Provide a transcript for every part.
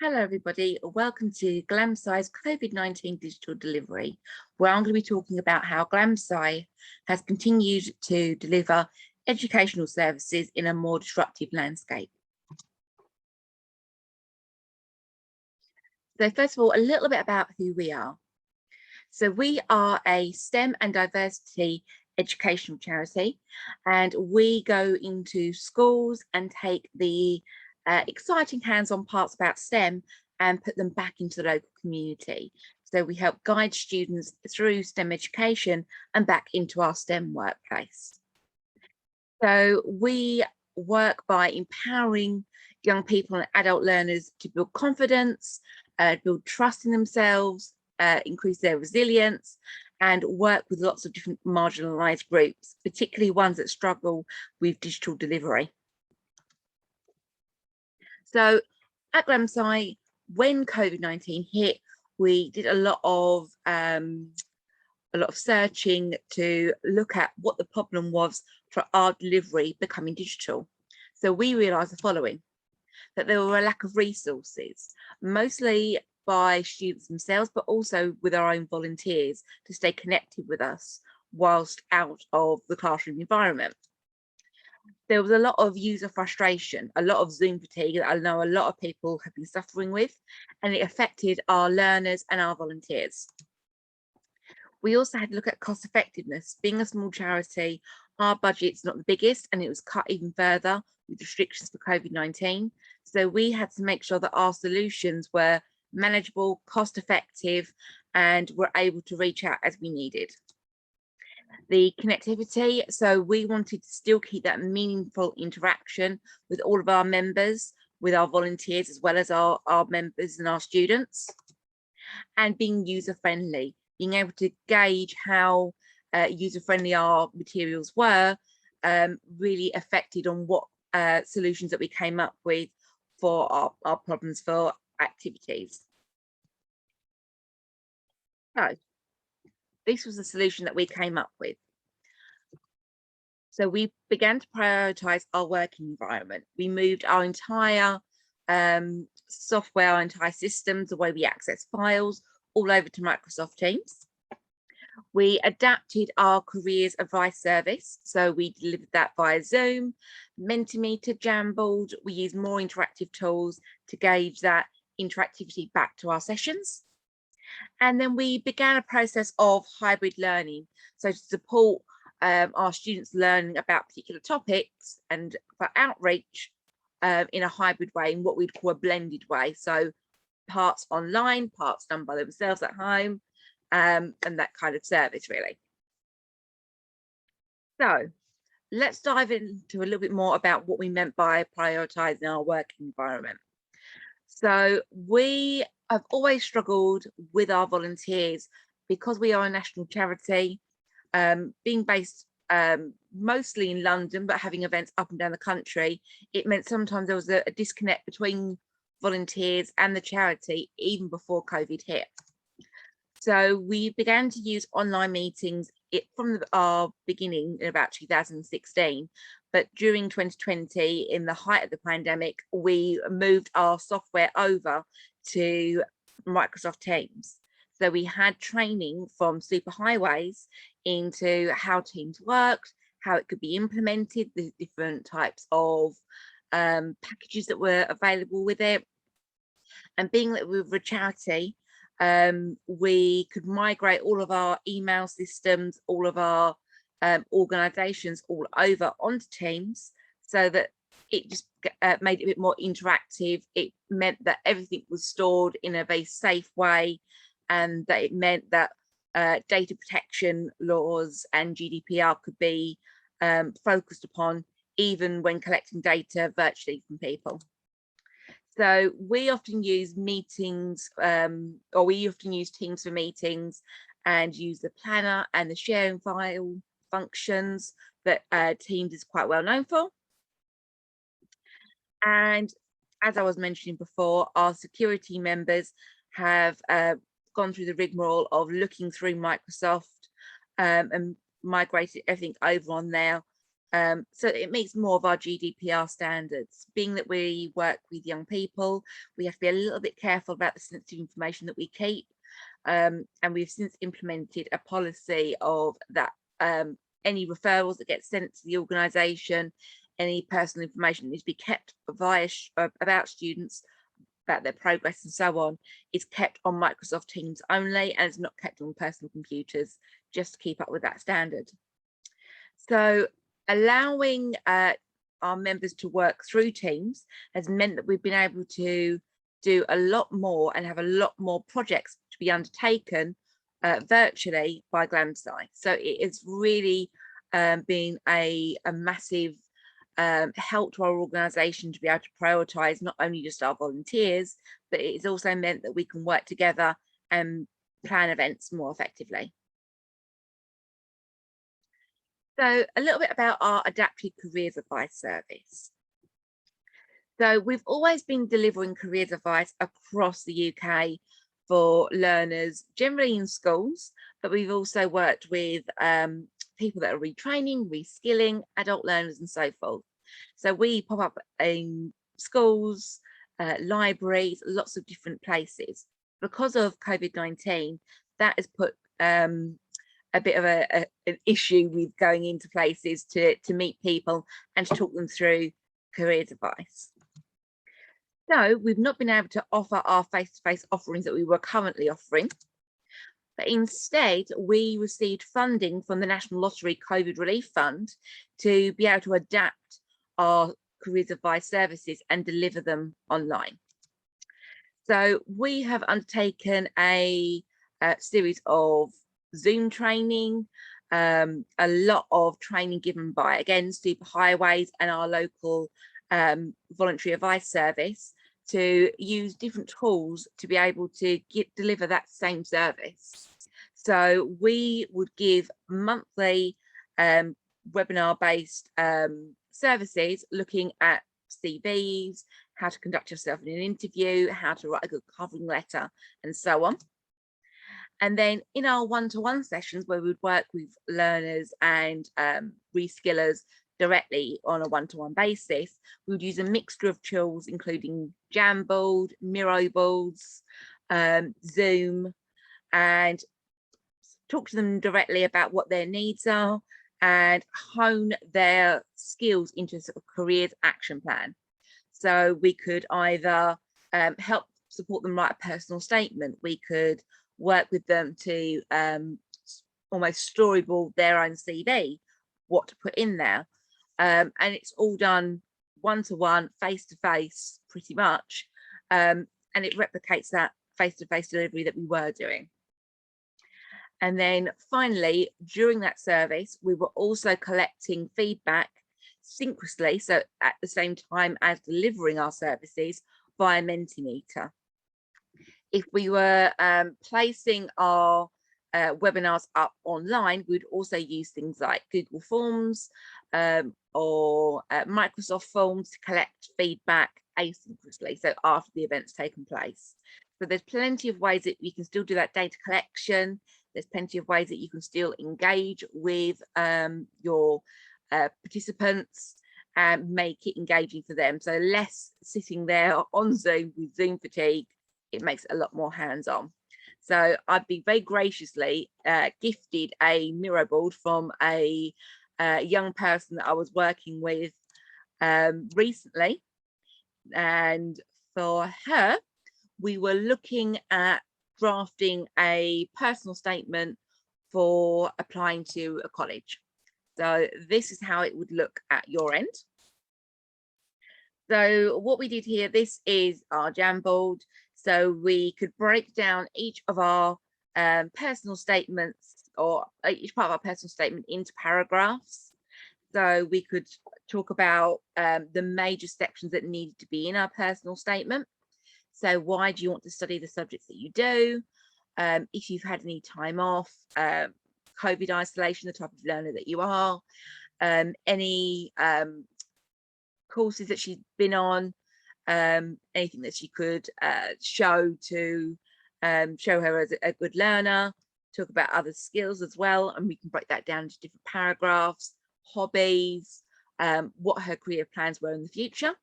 Hello everybody, welcome to Glam Sci's COVID-19 digital delivery, where I'm going to be talking about how Glam Sci has continued to deliver educational services in a more disruptive landscape. So first of all, a little bit about who we are. So we are a STEM and diversity educational charity, and we go into schools and take the exciting hands-on parts about STEM and put them back into the local community. So we help guide students through STEM education and back into our STEM workplace. So we work by empowering young people and adult learners to build confidence, build trust in themselves, increase their resilience, and work with lots of different marginalised groups, particularly ones that struggle with digital delivery. So at Glam Sci, when COVID-19 hit, we did a lot of searching to look at what the problem was for our delivery becoming digital. So we realised the following: that there were a lack of resources, mostly by students themselves, but also with our own volunteers to stay connected with us whilst out of the classroom environment. There was a lot of user frustration, a lot of Zoom fatigue that I know a lot of people have been suffering with, and it affected our learners and our volunteers. We also had to look at cost effectiveness. Being a small charity, our budget's not the biggest, and it was cut even further with restrictions for COVID-19. So we had to make sure that our solutions were manageable, cost effective, and were able to reach out as we needed. The connectivity, so we wanted to still keep that meaningful interaction with all of our members, with our volunteers, as well as our members and our students, and being user-friendly, being able to gauge how user-friendly our materials were really affected on what solutions that we came up with for our problems for activities. So this was the solution that we came up with. So we began to prioritise our working environment. We moved our entire software, our entire systems, the way we access files, all over to Microsoft Teams. We adapted our careers advice service. So we delivered that via Zoom, Mentimeter, Jamboard. We used more interactive tools to gauge that interactivity back to our sessions. And then we began a process of hybrid learning. So to support our students learning about particular topics and for outreach in a hybrid way, in what we'd call a blended way. So parts online, parts done by themselves at home, and that kind of service really. So let's dive into a little bit more about what we meant by prioritising our working environment. So we have always struggled with our volunteers because we are a national charity, being based mostly in London, but having events up and down the country. It meant sometimes there was a disconnect between volunteers and the charity even before COVID hit. So we began to use online meetings from our beginning in about 2016, but during 2020, in the height of the pandemic, we moved our software over to Microsoft Teams. So we had training from superhighways into how Teams worked, how it could be implemented, the different types of packages that were available with it. And being that we were a charity, we could migrate all of our email systems, all of our organizations all over onto Teams, so that it just made it a bit more interactive. It meant that everything was stored in a very safe way, and that it meant that data protection laws and GDPR could be focused upon even when collecting data virtually from people. So we often use meetings, or we often use Teams for meetings, and use the planner and the sharing file functions that Teams is quite well known for. And as I was mentioning before, our security members have gone through the rigmarole of looking through Microsoft and migrated everything over on there So it meets more of our GDPR standards. Being that we work with young people, we have to be a little bit careful about the sensitive information that we keep. And we've since implemented a policy of that any referrals that get sent to the organisation, any personal information that needs to be kept via about students, about their progress and so on, is kept on Microsoft Teams only, and is not kept on personal computers, just to keep up with that standard. So allowing our members to work through Teams has meant that we've been able to do a lot more and have a lot more projects to be undertaken virtually by Glam Sci. So it has really been a massive help to our organisation to be able to prioritise not only just our volunteers, but it's also meant that we can work together and plan events more effectively. So a little bit about our adapted careers advice service. So we've always been delivering careers advice across the UK for learners, generally in schools, but we've also worked with people that are retraining, reskilling, adult learners and so forth. So we pop up in schools, libraries, lots of different places. Because of COVID-19, that has put a bit of an issue with going into places to meet people and to talk them through careers advice. So we've not been able to offer our face-to-face offerings that we were currently offering, but instead we received funding from the National Lottery COVID Relief Fund to be able to adapt our careers advice services and deliver them online. So we have undertaken a series of Zoom training, a lot of training given by, again, Superhighways and our local voluntary advice service to use different tools to be able to deliver that same service. So we would give monthly webinar-based services looking at CVs, how to conduct yourself in an interview, how to write a good covering letter, and so on. And then in our one-to-one sessions, where we would work with learners and reskillers directly on a one-to-one basis, we would use a mixture of tools, including Jamboard, Miro boards, Zoom, and talk to them directly about what their needs are and hone their skills into a sort of careers action plan. So we could either help support them write a personal statement, we could work with them to almost storyboard their own CV, what to put in there. And it's all done one-to-one, face-to-face, pretty much. And it replicates that face-to-face delivery that we were doing. And then finally, during that service, we were also collecting feedback synchronously, so at the same time as delivering our services via Mentimeter. If we were placing our webinars up online, we'd also use things like Google Forms or Microsoft Forms to collect feedback asynchronously, so after the event's taken place. So there's plenty of ways that you can still do that data collection. There's plenty of ways that you can still engage with your participants and make it engaging for them. So less sitting there on Zoom with Zoom fatigue, it makes it a lot more hands-on. So I've been very graciously gifted a Miro board from a young person that I was working with recently. And for her, we were looking at drafting a personal statement for applying to a college. So this is how it would look at your end. So what we did here, this is our Jamboard. So we could break down each of our personal statements, or each part of our personal statement, into paragraphs. So we could talk about the major sections that needed to be in our personal statement. So why do you want to study the subjects that you do? If you've had any time off, COVID isolation, the type of learner that you are, any courses that she's been on, anything that she could show to show her as a good learner, talk about other skills as well, and we can break that down into different paragraphs, hobbies, what her career plans were in the future.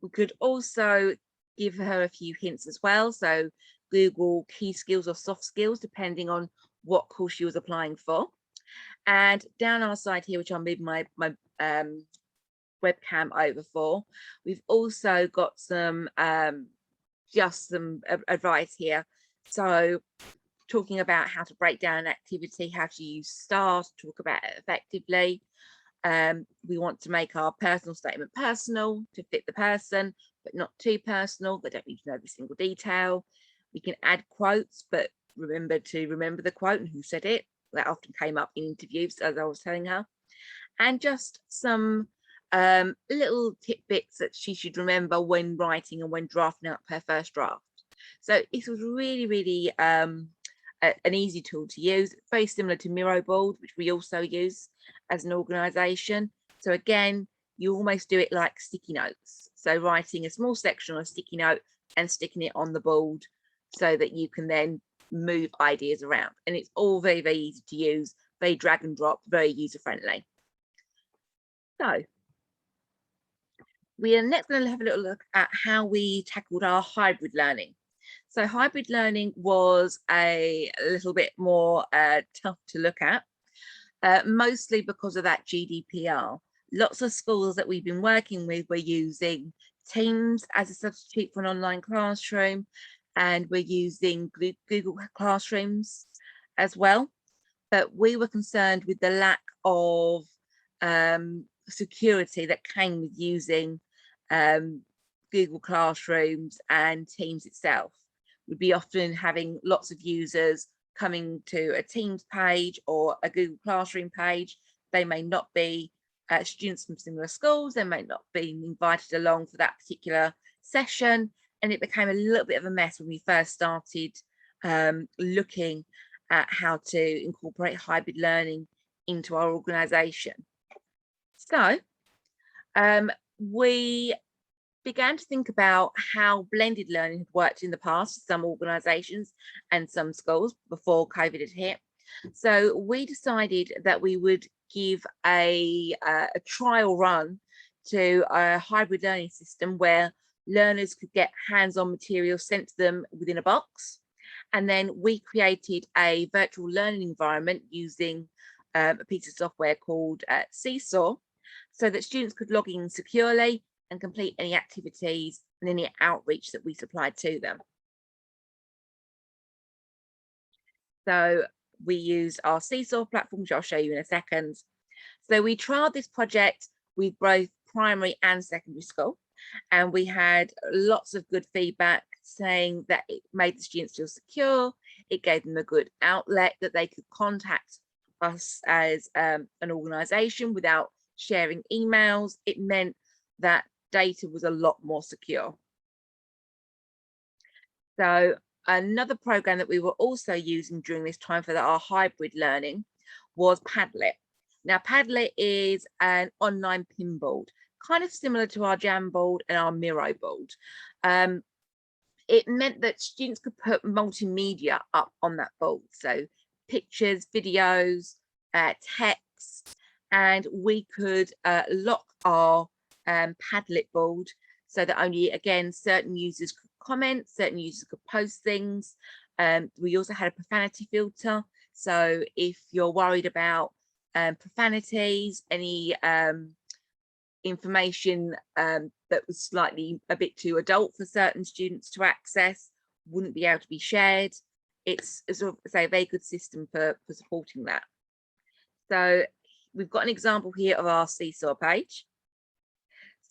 We could also give her a few hints as well. So Google key skills or soft skills, depending on what course she was applying for. And down our side here, which I'll move my webcam over for, we've also got some just some advice here. So talking about how to break down an activity, how to use stars, talk about it effectively. We want to make our personal statement personal to fit the person, but not too personal. They don't need to know every single detail. We can add quotes, but remember the quote and who said it. That often came up in interviews, as I was telling her. And just some little tidbits that she should remember when writing and when drafting up her first draft. So this was really an easy tool to use, very similar to Miroboard, which we also use as an organization. So again, you almost do it like sticky notes. So writing a small section on a sticky note and sticking it on the board so that you can then move ideas around. And it's all very easy to use, very drag and drop, very user friendly. So we are next going to have a little look at how we tackled our hybrid learning. So hybrid learning was a little bit more tough to look at, mostly because of that GDPR. Lots of schools that we've been working with were using Teams as a substitute for an online classroom, and we're using Google Classrooms as well. But we were concerned with the lack of security that came with using Google Classrooms and Teams itself. We'd be often having lots of users coming to a Teams page or a Google Classroom page. They may not be students from similar schools. They may not be invited along for that particular session. And it became a little bit of a mess when we first started looking at how to incorporate hybrid learning into our organisation. So we began to think about how blended learning had worked in the past for some organisations and some schools before COVID had hit. So we decided that we would give a trial run to a hybrid learning system where learners could get hands-on material sent to them within a box. And then we created a virtual learning environment using a piece of software called Seesaw, so that students could log in securely and complete any activities and any outreach that we supplied to them. So we used our Seesaw platform, which I'll show you in a second. So we trialed this project with both primary and secondary school, and we had lots of good feedback saying that it made the students feel secure. It gave them a good outlet that they could contact us as an organisation without sharing emails. It meant that data was a lot more secure. So another program that we were also using during this time for our hybrid learning was Padlet. Now, Padlet is an online pinboard, kind of similar to our Jamboard and our Miroboard. It meant that students could put multimedia up on that board, so pictures, videos, text, and we could lock our Padlet board so that only, again, certain users could comment, certain users could post things. We also had a profanity filter, so if you're worried about profanities, any information that was slightly a bit too adult for certain students to access, wouldn't be able to be shared. It's sort of a very good system for supporting that. So we've got an example here of our Seesaw page.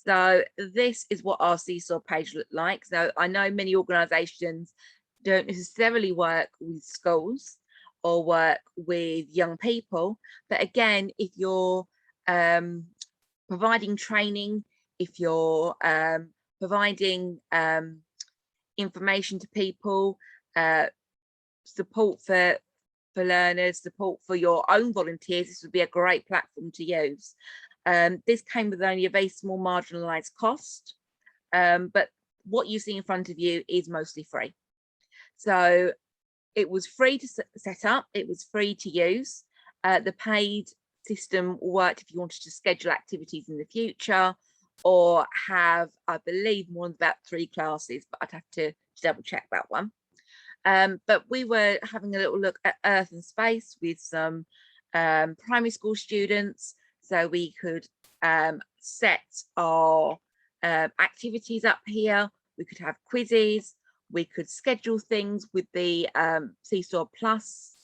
So this is what our Seesaw page looked like. So I know many organisations don't necessarily work with schools or work with young people, but again, if you're providing training, if you're providing information to people, support for learners, support for your own volunteers, this would be a great platform to use. This came with only a very small marginalised cost, but what you see in front of you is mostly free. So it was free to set up, it was free to use. The paid system worked if you wanted to schedule activities in the future or have, I believe, more than about 3 classes, but I'd have to double check that one. But we were having a little look at Earth and Space with some primary school students, so we could set our activities up here. We could have quizzes, we could schedule things with the Seesaw Plus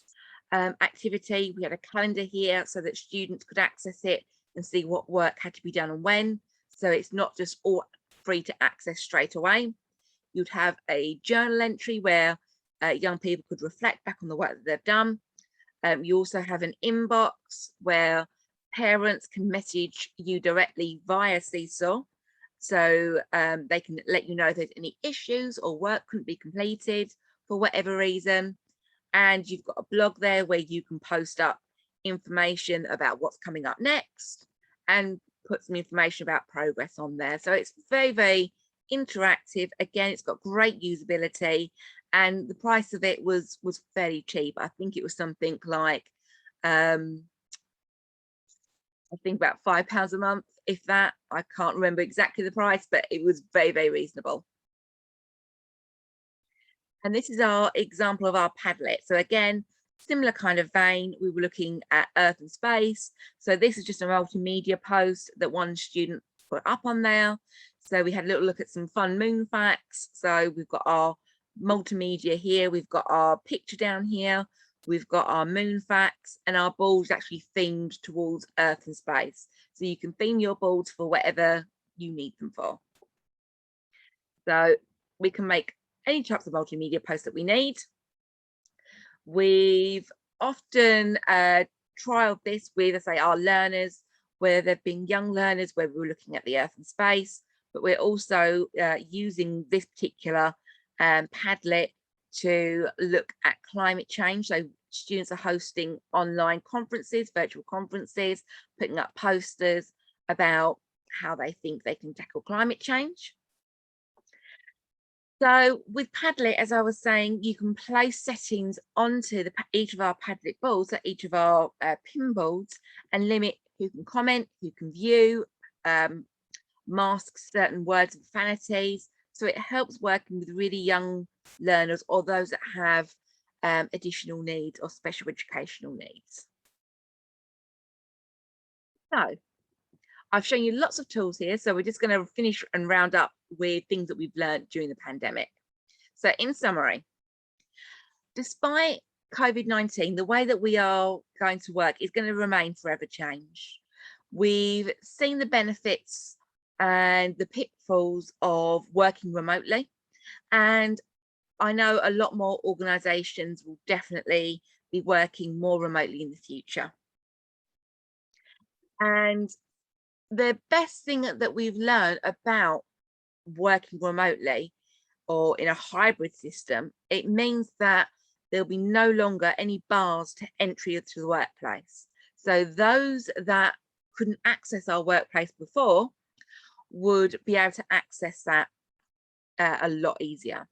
activity. We had a calendar here so that students could access it and see what work had to be done and when. So it's not just all free to access straight away. You'd have a journal entry where young people could reflect back on the work that they've done. You also have an inbox where parents can message you directly via Seesaw. So they can let you know if there's any issues or work couldn't be completed for whatever reason. And you've got a blog there where you can post up information about what's coming up next and put some information about progress on there. So it's very, very interactive. Again, it's got great usability, and the price of it was fairly cheap. I think it was something like I think about £5 a month, if that. I can't remember exactly the price, but it was very, very reasonable. And this is our example of our Padlet. So again, similar kind of vein, we were looking at Earth and Space. So this is just a multimedia post that one student put up on there. So we had a little look at some fun moon facts. So we've got our multimedia here, we've got our picture down here, we've got our moon facts, and our boards actually themed towards Earth and Space. So you can theme your boards for whatever you need them for. So we can make any types of multimedia posts that we need. We've often trialed this with, say, our learners, where they've been young learners, where we're looking at the Earth and Space, but we're also using this particular Padlet to look at climate change. So students are hosting online conferences, virtual conferences, putting up posters about how they think they can tackle climate change. So with Padlet, as I was saying, you can place settings onto each of our Padlet boards, so each of our pin boards, and limit who can comment, who can view, mask certain words and profanities. So it helps working with really young learners or those that have additional needs or special educational needs. So I've shown you lots of tools here, so we're just going to finish and round up with things that we've learned during the pandemic. So in summary, despite COVID-19, the way that we are going to work is going to remain forever changed. We've seen the benefits and the pitfalls of working remotely, and I know a lot more organisations will definitely be working more remotely in the future. And the best thing that we've learned about working remotely or in a hybrid system, it means that there'll be no longer any bars to entry to the workplace. So those that couldn't access our workplace before would be able to access that a lot easier.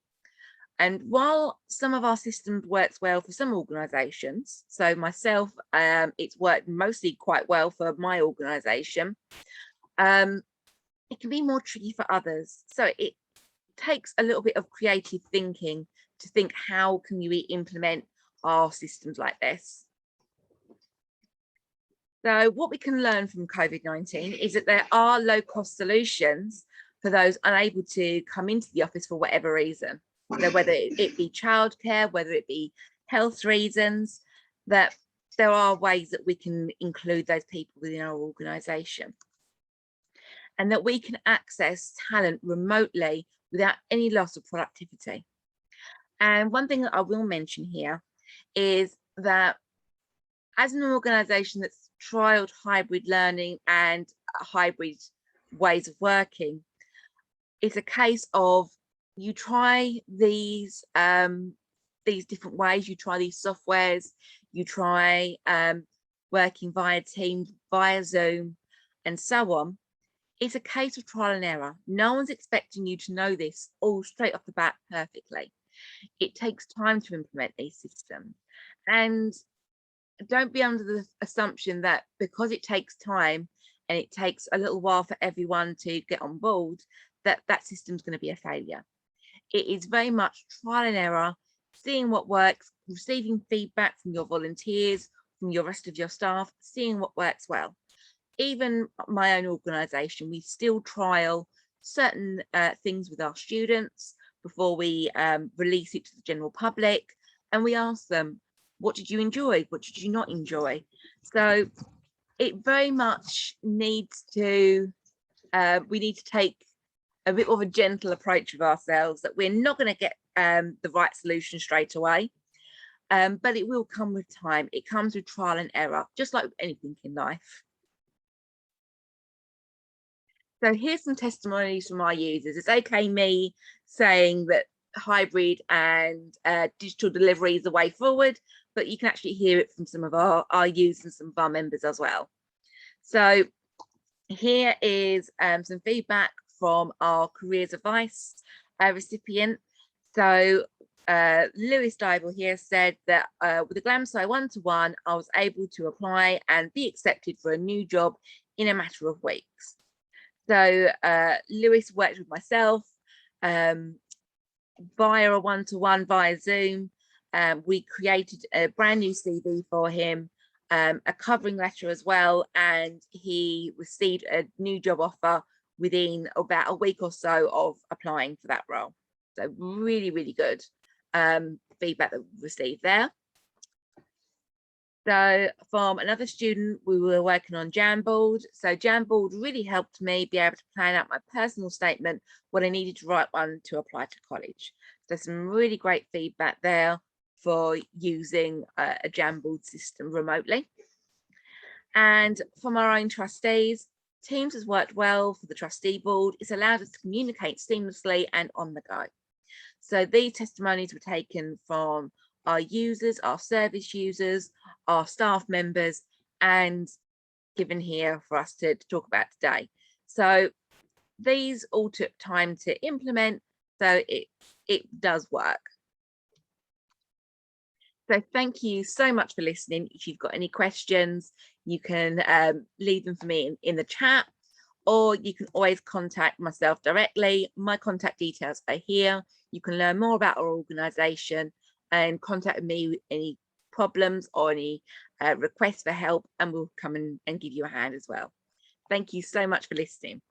And while some of our systems works well for some organisations, so myself, it's worked mostly quite well for my organisation, it can be more tricky for others. So it takes a little bit of creative thinking to think, how can we implement our systems like this? So what we can learn from COVID-19 is that there are low-cost solutions for those unable to come into the office for whatever reason. So whether it be childcare, whether it be health reasons, that there are ways that we can include those people within our organisation, and that we can access talent remotely without any loss of productivity. And one thing that I will mention here is that as an organisation that's trialled hybrid learning and hybrid ways of working, it's a case of you try these different ways, you try these softwares, you try working via Teams, via Zoom, and so on. It's a case of trial and error. No one's expecting you to know this all straight off the bat perfectly. It takes time to implement these systems. And don't be under the assumption that because it takes time and it takes a little while for everyone to get on board, that that system's going to be a failure. It is very much trial and error, seeing what works, receiving feedback from your volunteers, from your rest of your staff, seeing what works well. Even my own organisation, we still trial certain things with our students before we release it to the general public, and we ask them, what did you enjoy? What did you not enjoy? So it very much needs to, we need to take a bit of a gentle approach with ourselves, that we're not going to get the right solution straight away, but it will come with time. It comes with trial and error, just like anything in life. So here's some testimonies from our users. It's okay me saying that hybrid and digital delivery is the way forward, but you can actually hear it from some of our users and some of our members as well. So here is some feedback from our careers advice recipient. So Lewis Dybel here said that with the Glam Sci one-to-one, I was able to apply and be accepted for a new job in a matter of weeks. So Lewis worked with myself via a one-to-one via Zoom. We created a brand new CV for him, a covering letter as well, and he received a new job offer within about a week or so of applying for that role. So really, really good feedback that we received there. So from another student, we were working on Jamboard. So Jamboard really helped me be able to plan out my personal statement when I needed to write one to apply to college. So some really great feedback there for using a Jamboard system remotely. And from our own trustees, Teams has worked well for the trustee board. It's allowed us to communicate seamlessly and on the go. So these testimonies were taken from our users, our service users, our staff members, and given here for us to talk about today. So these all took time to implement, so it does work. So thank you so much for listening. If you've got any questions, you can leave them for me in the chat, or you can always contact myself directly. My contact details are here. You can learn more about our organisation and contact me with any problems or any requests for help, and we'll come and give you a hand as well. Thank you so much for listening.